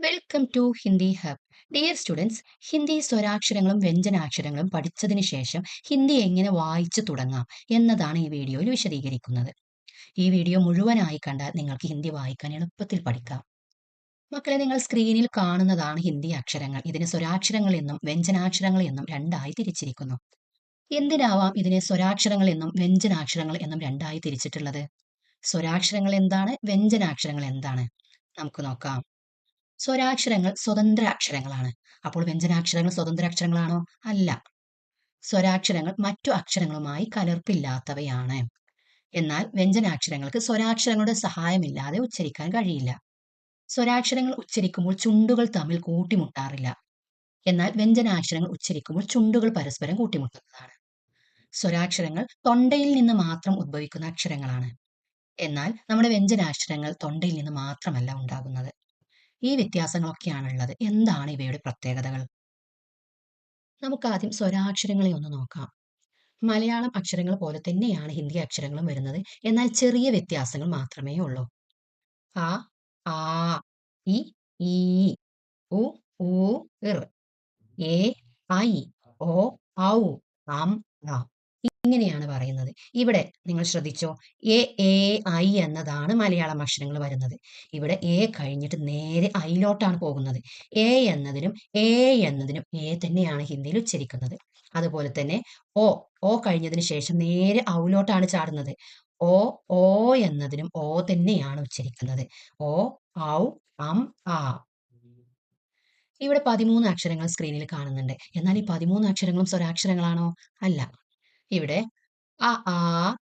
Welcome to Hindi hub. Dear students, Hindi സ്വരാക്ഷരങ്ങളും വ്യഞ്ജനാക്ഷരങ്ങളും പഠിച്ചതിന് ശേഷം ഹിന്ദി എങ്ങനെ വായിച്ചു തുടങ്ങാം എന്നതാണ് ഈ വീഡിയോയിൽ വിശദീകരിക്കുന്നത്. ഈ വീഡിയോ മുഴുവനായി കണ്ടാൽ നിങ്ങൾക്ക് ഹിന്ദി വായിക്കാൻ എളുപ്പത്തിൽ പഠിക്കാം. മക്കളെ, നിങ്ങൾ സ്ക്രീനിൽ കാണുന്നതാണ് ഹിന്ദി അക്ഷരങ്ങൾ. ഇതിനെ സ്വരാക്ഷരങ്ങൾ എന്നും വ്യഞ്ജനാക്ഷരങ്ങൾ എന്നും രണ്ടായി തിരിച്ചിരിക്കുന്നു. എന്തിനാവാം ഇതിനെ സ്വരാക്ഷരങ്ങൾ എന്നും വ്യഞ്ജനാക്ഷരങ്ങൾ എന്നും രണ്ടായി തിരിച്ചിട്ടുള്ളത്? സ്വരാക്ഷരങ്ങൾ എന്താണ്, വ്യഞ്ജനാക്ഷരങ്ങൾ എന്താണ്? നമുക്ക് നോക്കാം. സ്വരാക്ഷരങ്ങൾ സ്വതന്ത്ര അക്ഷരങ്ങളാണ്. അപ്പോൾ വ്യഞ്ജനാക്ഷരങ്ങൾ സ്വതന്ത്ര അക്ഷരങ്ങളാണോ? അല്ല. സ്വരാക്ഷരങ്ങൾ മറ്റു അക്ഷരങ്ങളുമായി കലർപ്പില്ലാത്തവയാണ്. എന്നാൽ വ്യഞ്ജനാക്ഷരങ്ങൾക്ക് സ്വരാക്ഷരങ്ങളുടെ സഹായമില്ലാതെ ഉച്ചരിക്കാൻ കഴിയില്ല. സ്വരാക്ഷരങ്ങൾ ഉച്ചരിക്കുമ്പോൾ ചുണ്ടുകൾ തമ്മിൽ കൂട്ടിമുട്ടാറില്ല. എന്നാൽ വ്യഞ്ജനാക്ഷരങ്ങൾ ഉച്ചരിക്കുമ്പോൾ ചുണ്ടുകൾ പരസ്പരം കൂട്ടിമുട്ടുന്നതാണ്. സ്വരാക്ഷരങ്ങൾ തൊണ്ടയിൽ നിന്ന് മാത്രം ഉദ്ഭവിക്കുന്ന അക്ഷരങ്ങളാണ്. എന്നാൽ നമ്മുടെ വ്യഞ്ജനാക്ഷരങ്ങൾ തൊണ്ടയിൽ നിന്ന് മാത്രമല്ല ഉണ്ടാകുന്നത്. ഈ വ്യത്യാസങ്ങളൊക്കെയാണുള്ളത്. എന്താണ് ഇവയുടെ പ്രത്യേകതകൾ? നമുക്കാദ്യം സ്വരാക്ഷരങ്ങളെ ഒന്ന് നോക്കാം. മലയാളം അക്ഷരങ്ങൾ പോലെ തന്നെയാണ് ഹിന്ദി അക്ഷരങ്ങളും വരുന്നത്. എന്നാൽ ചെറിയ വ്യത്യാസങ്ങൾ മാത്രമേ ഉള്ളൂ. അ, ആ, ഇ, ഈ, ഉ, ഊ, ഇർ, എ, ഐ, ഒ, ഔ, അം, അ. ഇങ്ങനെയാണ് പറയുന്നത്. ഇവിടെ നിങ്ങൾ ശ്രദ്ധിച്ചോ, എ, ഐ എന്നതാണ് മലയാളം അക്ഷരങ്ങൾ വരുന്നത്. ഇവിടെ എ കഴിഞ്ഞിട്ട് നേരെ ഐയിലോട്ടാണ് പോകുന്നത്. എ എന്നതിനും എ എന്നതിനും എ തന്നെയാണ് ഹിന്ദിയിൽ ഉച്ചരിക്കുന്നത്. അതുപോലെ തന്നെ ഓ കഴിഞ്ഞതിന് ശേഷം നേരെ ഔലോട്ടാണ് ചാടുന്നത്. ഓ ഓ എന്നതിനും ഓ തന്നെയാണ് ഉച്ചരിക്കുന്നത്. ഓ, ഔ, അം, ആ. ഇവിടെ 13 അക്ഷരങ്ങൾ സ്ക്രീനിൽ കാണുന്നുണ്ട്. എന്നാൽ ഈ 13 അക്ഷരങ്ങളും സ്വരാക്ഷരങ്ങളാണോ? അല്ല. ഇവിടെ അ, ആ,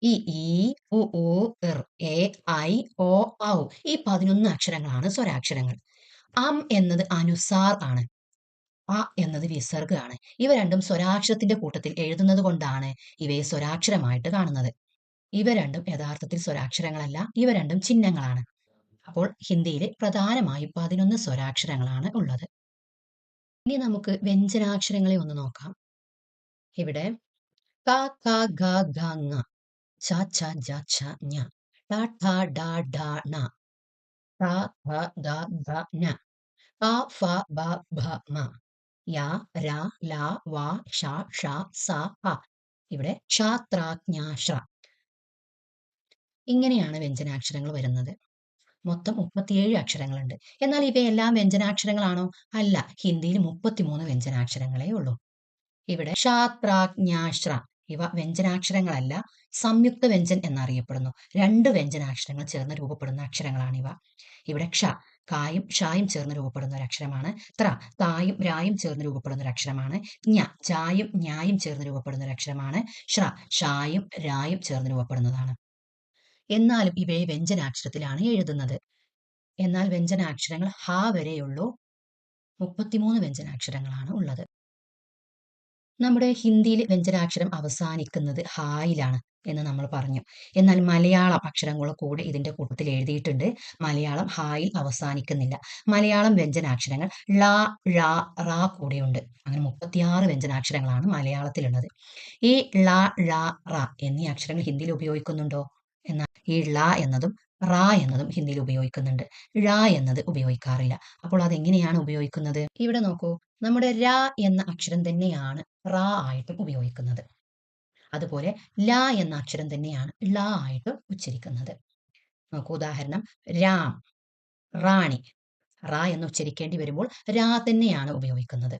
ഇ, ഈ, ഉ, ഊ, ഇർ, എ, ഐ, ഒ, ഔ. ഈ 11 അക്ഷരങ്ങളാണ് സ്വരാക്ഷരങ്ങൾ. അം എന്നത് അനുസാർ ആണ്. അ എന്നത് വിസർഗ ആണ്. ഇവ രണ്ടും സ്വരാക്ഷരത്തിന്റെ കൂട്ടത്തിൽ എഴുതുന്നത് കൊണ്ടാണ് ഇവയെ സ്വരാക്ഷരമായിട്ട് കാണുന്നത്. ഇവ രണ്ടും യഥാർത്ഥത്തിൽ സ്വരാക്ഷരങ്ങളല്ല. ഇവ രണ്ടും ചിഹ്നങ്ങളാണ്. അപ്പോൾ ഹിന്ദിയിൽ പ്രധാനമായും 11 സ്വരാക്ഷരങ്ങളാണ് ഉള്ളത്. ഇനി നമുക്ക് വ്യഞ്ജനാക്ഷരങ്ങളെ ഒന്ന് നോക്കാം. ഇവിടെ ക, ഖ, ഗ, ഘ, ങ, ച, ഛ, ജ, ഛ, ഞ, ട, ഠ, ഡ, ഢ, ണ, ത, ഥ, ദ, ധ, ന, പ, ഫ, ബ, ഭ, മ, യ, ര, ല, വ, ഷ, ഷ, സ, ഹ. ഇവിടെ ക്ഷ, ത്ര, ജ്ഞ, ശ്ര. ഇങ്ങനെയാണ് വ്യഞ്ജനാക്ഷരങ്ങൾ വരുന്നത്. മൊത്തം 37 അക്ഷരങ്ങളുണ്ട്. എന്നാൽ ഇവയെല്ലാം വ്യഞ്ജനാക്ഷരങ്ങളാണോ? അല്ല. ഹിന്ദിയിൽ 33 വ്യഞ്ജനാക്ഷരങ്ങളേ ഉള്ളൂ. ഇവിടെ ക്ഷ, ത്ര, ജ്ഞ, ശ്ര ഇവ വ്യഞ്ജനാക്ഷരങ്ങളല്ല, സംയുക്ത വ്യഞ്ജൻ എന്നറിയപ്പെടുന്നു. 2 വ്യഞ്ജനാക്ഷരങ്ങൾ ചേർന്ന് രൂപപ്പെടുന്ന അക്ഷരങ്ങളാണിവ. ഇവിടെ ക്ഷ കായും ഷായും ചേർന്ന് രൂപപ്പെടുന്ന ഒരു അക്ഷരമാണ്. ത്ര തായും രായും ചേർന്ന് രൂപപ്പെടുന്ന ഒരു അക്ഷരമാണ്. ജ്ഞ ജായും ജ്ഞായും ചേർന്ന് രൂപപ്പെടുന്ന ഒരു അക്ഷരമാണ്. ശ്ര ഷായും രായും ചേർന്ന് രൂപപ്പെടുന്നതാണ്. എന്നാലും ഇവയെ വ്യഞ്ജനാക്ഷരത്തിലാണ് എഴുതുന്നത്. എന്നാൽ വ്യഞ്ജനാക്ഷരങ്ങൾ ഹ വരെയുള്ളൂ. 33 വ്യഞ്ജനാക്ഷരങ്ങളാണ് ഉള്ളത്. നമ്മുടെ ഹിന്ദിയിൽ വ്യഞ്ജനാക്ഷരം അവസാനിക്കുന്നത് ഹായിലാണ് എന്ന് നമ്മൾ പറഞ്ഞു. എന്നാൽ മലയാളം അക്ഷരങ്ങൾ കൂടെ ഇതിന്റെ കൂട്ടത്തിൽ എഴുതിയിട്ടുണ്ട്. മലയാളം ഹായിൽ അവസാനിക്കുന്നില്ല. മലയാളം വ്യഞ്ജനാക്ഷരങ്ങൾ ള, ഴ, റ കൂടെയുണ്ട്. അങ്ങനെ 36 വ്യഞ്ജനാക്ഷരങ്ങളാണ് മലയാളത്തിലുള്ളത്. ഈ ള, ഴ, റ എന്നീ അക്ഷരങ്ങൾ ഹിന്ദിയിൽ ഉപയോഗിക്കുന്നുണ്ടോ? എന്നാൽ ഈ ള എന്നതും റ എന്നതും ഹിന്ദിയിൽ ഉപയോഗിക്കുന്നുണ്ട്. ഴ എന്നത് ഉപയോഗിക്കാറില്ല. അപ്പോൾ അതെങ്ങനെയാണ് ഉപയോഗിക്കുന്നത്? ഇവിടെ നോക്കൂ, നമ്മുടെ ര എന്ന അക്ഷരം തന്നെയാണ് റ ആയിട്ടും ഉപയോഗിക്കുന്നത്. അതുപോലെ ല എന്ന അക്ഷരം തന്നെയാണ് ള ആയിട്ടും ഉച്ചരിക്കുന്നത്. നോക്കൂ, ഉദാഹരണം രാം, റാണി. റ എന്ന് ഉച്ചരിക്കേണ്ടി വരുമ്പോൾ രാ തന്നെയാണ് ഉപയോഗിക്കുന്നത്.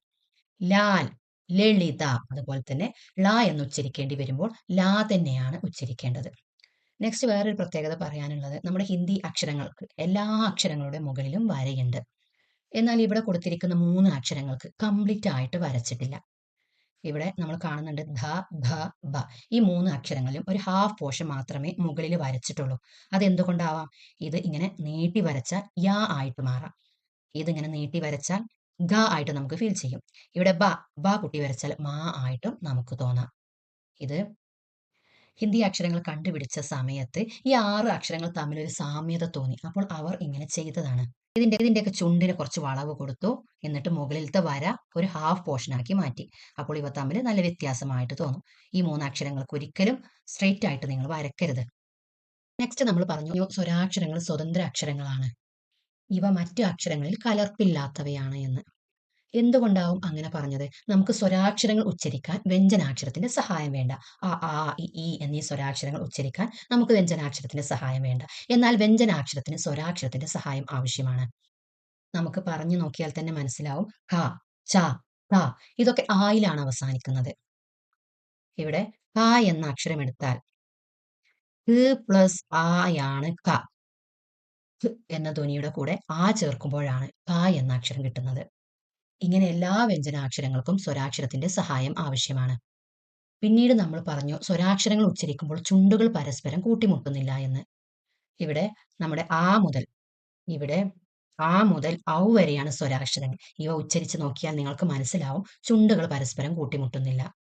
ലാൽ, ലളിത. അതുപോലെ തന്നെ ള എന്ന് ഉച്ചരിക്കേണ്ടി വരുമ്പോൾ ലാ തന്നെയാണ് ഉച്ചരിക്കേണ്ടത്. നെക്സ്റ്റ് വേറൊരു പ്രത്യേകത പറയാനുള്ളത്, നമ്മുടെ ഹിന്ദി അക്ഷരങ്ങൾക്ക് എല്ലാ അക്ഷരങ്ങളുടെ മുകളിലും വരയുണ്ട്. എന്നാൽ ഇവിടെ കൊടുത്തിരിക്കുന്ന 3 അക്ഷരങ്ങൾക്ക് കംപ്ലീറ്റ് ആയിട്ട് വരച്ചിട്ടില്ല. ഇവിടെ നമ്മൾ കാണുന്നുണ്ട് ധ, ധ, ബ. ഈ 3 അക്ഷരങ്ങളിലും ഒരു ഹാഫ് പോർഷൻ മാത്രമേ മുകളിൽ വരച്ചിട്ടുള്ളൂ. അതെന്തുകൊണ്ടാവാം? ഇത് ഇങ്ങനെ നീട്ടി വരച്ചാൽ യ ആയിട്ട് മാറാം. ഇതിങ്ങനെ നീട്ടി വരച്ചാൽ ഗ ആയിട്ട് നമുക്ക് ഫീൽ ചെയ്യും. ഇവിടെ ബ കുട്ടി വരച്ചാൽ മാ ആയിട്ടും നമുക്ക് തോന്നാം. ഇത് ഹിന്ദി അക്ഷരങ്ങൾ കണ്ടുപിടിച്ച സമയത്ത് ഈ 6 അക്ഷരങ്ങൾ തമ്മിൽ ഒരു സാമ്യത തോന്നി. അപ്പോൾ അവർ ഇങ്ങനെ ചെയ്തതാണ്. ഇതിന്റെയൊക്കെ ചുണ്ടിന് കുറച്ച് വളവ് കൊടുത്തു. എന്നിട്ട് മുകളിലത്തെ വര ഒരു ഹാഫ് പോർഷൻ ആക്കി മാറ്റി. അപ്പോൾ ഇവ തമ്മിൽ നല്ല വ്യത്യാസമായിട്ട് തോന്നും. ഈ 3 അക്ഷരങ്ങൾക്ക് ഒരിക്കലും സ്ട്രെയിറ്റ് ആയിട്ട് നിങ്ങൾ വരക്കരുത്. നെക്സ്റ്റ് നമ്മൾ പറഞ്ഞു സ്വരാക്ഷരങ്ങൾ സ്വതന്ത്ര അക്ഷരങ്ങളാണ്. ഇവ മറ്റു അക്ഷരങ്ങളിൽ കലർപ്പില്ലാത്തവയാണ് എന്ന്. എന്തുകൊണ്ടാവും അങ്ങനെ പറഞ്ഞത്? നമുക്ക് സ്വരാക്ഷരങ്ങൾ ഉച്ചരിക്കാൻ വ്യഞ്ജനാക്ഷരത്തിന്റെ സഹായം വേണ്ട. അ, ആ, ഇ, ഈ എന്നീ സ്വരാക്ഷരങ്ങൾ ഉച്ചരിക്കാൻ നമുക്ക് വ്യഞ്ജനാക്ഷരത്തിന്റെ സഹായം വേണ്ട. എന്നാൽ വ്യഞ്ജനാക്ഷരത്തിന് സ്വരാക്ഷരത്തിന്റെ സഹായം ആവശ്യമാണ്. നമുക്ക് പറഞ്ഞു നോക്കിയാൽ തന്നെ മനസ്സിലാവും. ക, ച, ത ഇതൊക്കെ ആയിലാണ് അവസാനിക്കുന്നത്. ഇവിടെ ക എന്ന അക്ഷരം എടുത്താൽ പ്ലസ് ആയാണ് ക. എന്ന ധ്വനിയുടെ കൂടെ ആ ചേർക്കുമ്പോഴാണ് ക എന്ന അക്ഷരം കിട്ടുന്നത്. ഇങ്ങനെ എല്ലാ വ്യഞ്ജനാക്ഷരങ്ങൾക്കും സ്വരാക്ഷരത്തിന്റെ സഹായം ആവശ്യമാണ്. പിന്നീട് നമ്മൾ പറഞ്ഞു സ്വരാക്ഷരങ്ങൾ ഉച്ചരിക്കുമ്പോൾ ചുണ്ടുകൾ പരസ്പരം കൂട്ടിമുട്ടുന്നില്ല എന്ന്. ഇവിടെ നമ്മുടെ ഇവിടെ ആ മുതൽ ഔ വരെയാണ് സ്വരാക്ഷരങ്ങൾ. ഇവ ഉച്ചരിച്ച് നോക്കിയാൽ നിങ്ങൾക്ക് മനസ്സിലാവും ചുണ്ടുകൾ പരസ്പരം കൂട്ടിമുട്ടുന്നില്ല.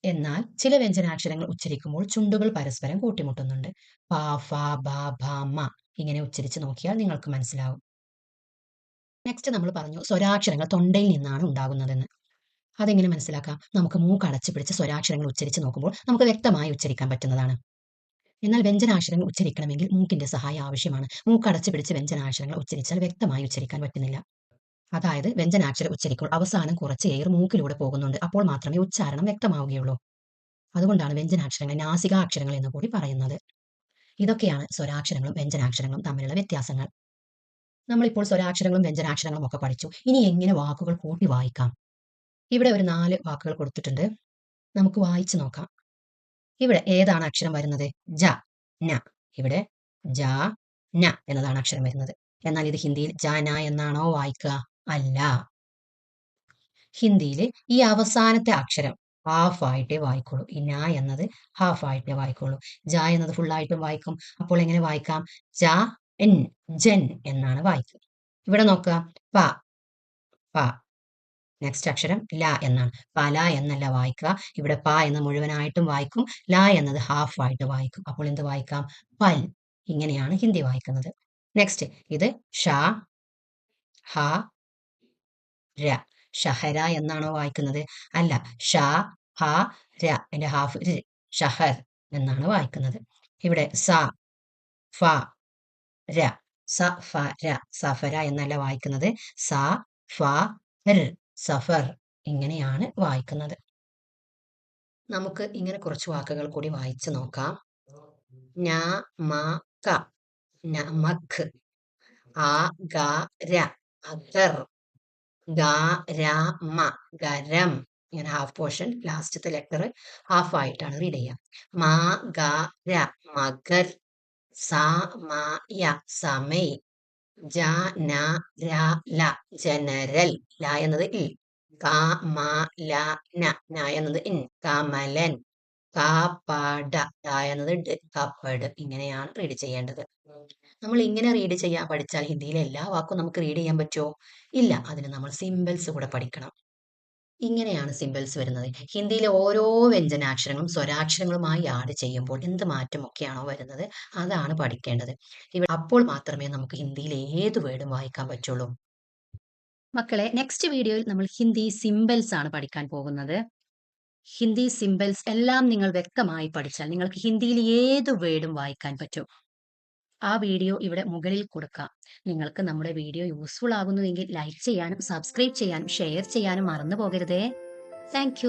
എന്നാൽ ചില വ്യഞ്ജനാക്ഷരങ്ങൾ ഉച്ചരിക്കുമ്പോൾ ചുണ്ടുകൾ പരസ്പരം കൂട്ടിമുട്ടുന്നുണ്ട്. പ, ഫ, ബ, ഭ, മ ഇങ്ങനെ ഉച്ചരിച്ച് നോക്കിയാൽ നിങ്ങൾക്ക് മനസ്സിലാവും. നെക്സ്റ്റ് നമ്മൾ പറഞ്ഞു സ്വരാക്ഷരങ്ങൾ തൊണ്ടയിൽ നിന്നാണ് ഉണ്ടാകുന്നതെന്ന്. അതെങ്ങനെ മനസ്സിലാക്കാം? നമുക്ക് മൂക്ക് അടച്ചു പിടിച്ച് സ്വരാക്ഷരങ്ങൾ ഉച്ചരിച്ച് നോക്കുമ്പോൾ നമുക്ക് വ്യക്തമായി ഉച്ചരിക്കാൻ പറ്റുന്നതാണ്. എന്നാൽ വ്യഞ്ജനാക്ഷരങ്ങൾ ഉച്ചരിക്കണമെങ്കിൽ മൂക്കിന്റെ സഹായം ആവശ്യമാണ്. മൂക്ക് അടച്ചു പിടിച്ച് വ്യഞ്ജനാക്ഷരങ്ങൾ ഉച്ചരിച്ചാൽ വ്യക്തമായി ഉച്ചരിക്കാൻ പറ്റുന്നില്ല. അതായത് വ്യഞ്ജനാക്ഷരം ഉച്ചരിക്കുമ്പോൾ അവസാനം കുറച്ച് എയർ മൂക്കിലൂടെ പോകുന്നുണ്ട്. അപ്പോൾ മാത്രമേ ഉച്ചാരണം വ്യക്തമാവുകയുള്ളൂ. അതുകൊണ്ടാണ് വ്യഞ്ജനാക്ഷരങ്ങളെ നാസികാക്ഷരങ്ങൾ എന്ന് കൂടി പറയുന്നത്. ഇതൊക്കെയാണ് സ്വരാക്ഷരങ്ങളും വ്യഞ്ജനാക്ഷരങ്ങളും തമ്മിലുള്ള വ്യത്യാസങ്ങൾ. നമ്മളിപ്പോൾ സ്വരാക്ഷരങ്ങളും വ്യഞ്ജനാക്ഷരങ്ങളും ഒക്കെ പഠിച്ചു. ഇനി എങ്ങനെ വാക്കുകൾ കൂട്ടി വായിക്കാം? ഇവിടെ ഒരു 4 വാക്കുകൾ കൊടുത്തിട്ടുണ്ട്. നമുക്ക് വായിച്ചു നോക്കാം. ഇവിടെ ഏതാണ് അക്ഷരം വരുന്നത്? ജ, ന. ഇവിടെ ജ, ന എന്നതാണ് അക്ഷരം വരുന്നത്. എന്നാൽ ഇത് ഹിന്ദിയിൽ ജ, ന എന്നാണോ വായിക്കുക? അല്ല. ഹിന്ദിയിൽ ഈ അവസാനത്തെ അക്ഷരം ഹാഫ് ആയിട്ടേ വായിക്കുള്ളൂ. ഈ ന എന്നത് ഹാഫ് ആയിട്ടേ വായിക്കുള്ളൂ. ജ എന്നത് ഫുൾ ആയിട്ടും വായിക്കും. അപ്പോൾ എങ്ങനെ വായിക്കാം? ജ, എൻ, ജൻ എന്നാണ് വായിക്കുക. ഇവിടെ നോക്കുക. പ, പ. നെക്സ്റ്റ് അക്ഷരം ല എന്നാണ്. പല എന്നല്ല വായിക്കുക. ഇവിടെ പ എന്ന് മുഴുവനായിട്ടും വായിക്കും. ല എന്നത് ഹാഫ് ആയിട്ട് വായിക്കും. അപ്പോൾ എന്ത് വായിക്കാം? പൽ. ഇങ്ങനെയാണ് ഹിന്ദി വായിക്കുന്നത്. നെക്സ്റ്റ് ഇത് ഷ, ഹ, ര. ഷഹര എന്നാണോ വായിക്കുന്നത്? അല്ല. ഷ, ഹ, ര. എന്റെ ഹാഫ് ഷഹർ എന്നാണ് വായിക്കുന്നത്. ഇവിടെ സ, ഫ, ര. സ, ഫ, ര. സഫര എന്നല്ല വായിക്കുന്നത്. സ, ഫ, ർ. സഫർ. ഇങ്ങനെയാണ് വായിക്കുന്നത്. നമുക്ക് ഇങ്ങനെ കുറച്ച് വാക്കുകൾ കൂടി വായിച്ചു നോക്കാം. ന, മ, ക. നമക്. ആ, ഗ, ര. അഗർ. ഗ, ര, മ. ഗരം. ഇങ്ങനെ ഹാഫ് പോർഷൻ ലാസ്റ്റത്തെ ലെറ്റർ ഹാഫ് ആയിട്ടാണ് റീഡ് ചെയ്യുക. മ, ഗ, ര. മഗർ. സ, മ, യ. സമയ. ജ, ന, ര, ല. ജനറൽ. ല എന്നത് ഇൽ. ക, മ, ല, ന. ന എന്നത് ഇൻ. കമലൻ. ക, പ, ഡ. ഡ എന്നത് ഡ്. കപ്പട്. ഇങ്ങനെയാണ് റീഡ് ചെയ്യേണ്ടത്. നമ്മൾ ഇങ്ങനെ റീഡ് ചെയ്യാൻ പഠിച്ചാൽ ഹിന്ദിയിലെ എല്ലാ വാക്കും നമുക്ക് റീഡ് ചെയ്യാൻ പറ്റുമോ? ഇല്ല. അതിന് നമ്മൾ സിംബൽസ് കൂടെ പഠിക്കണം. ഇങ്ങനെയാണ് സിംബൽസ് വരുന്നത്. ഹിന്ദിയിലെ ഓരോ വ്യഞ്ജനാക്ഷരങ്ങളും സ്വരാക്ഷരങ്ങളുമായി ആഡ് ചെയ്യുമ്പോൾ എന്ത് മാറ്റമൊക്കെയാണോ വരുന്നത് അതാണ് പഠിക്കേണ്ടത്. അപ്പോൾ മാത്രമേ നമുക്ക് ഹിന്ദിയിൽ ഏത് വേർഡും വായിക്കാൻ പറ്റുള്ളൂ. മക്കളെ, നെക്സ്റ്റ് വീഡിയോയിൽ നമ്മൾ ഹിന്ദി സിംബൽസ് ആണ് പഠിക്കാൻ പോകുന്നത്. ഹിന്ദി സിംബൽസ് എല്ലാം നിങ്ങൾ വ്യക്തമായി പഠിച്ചാൽ നിങ്ങൾക്ക് ഹിന്ദിയിൽ ഏത് വേർഡും വായിക്കാൻ പറ്റും. ആ വീഡിയോ ഇവിടെ മുകളിൽ കൊടുക്കാം. നിങ്ങൾക്ക് നമ്മുടെ വീഡിയോ യൂസ്ഫുൾ ആകുന്നുവെങ്കിൽ ലൈക്ക് ചെയ്യാനും സബ്സ്ക്രൈബ് ചെയ്യാനും ഷെയർ ചെയ്യാനും മറന്നു പോകരുതേ. താങ്ക്